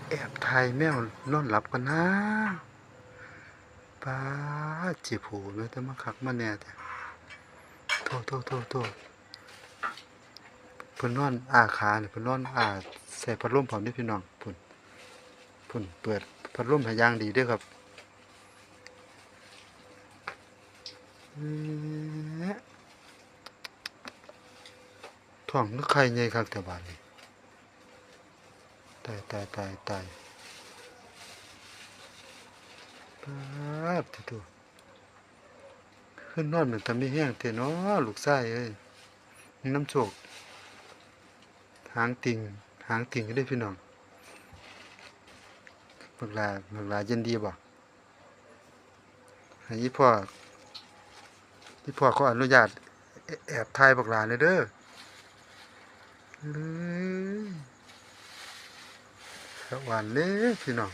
แอบถ่ายแมวนอนหลับกันนะป้าจีผูแม่แต่มาคักมาแน่แต่โทษเพิ่นนอนอ้าขาเนี่ยเพิ่นนอนอ้าใส่พัดลมพร้อมเด้อพี่น้องพุ่นเปิดพัดลมให้อย่างดีเด้อครับแหะท้องนึกไข่ใหญ่คักแต่บาดนี้ตายป๊าดโถขึ้นนอนเหมือนทำมีแห้งแท้เนาะลูกชายเอ้ยน้ำโชคหางติ่งอยู่เด้อพี่น้องบักหลาเย็นดีบ่ให้อีพ่อขออนุญาตแอบถ่ายบักหลาหน่อยเด้อเลยสวัสดีพี่น้อง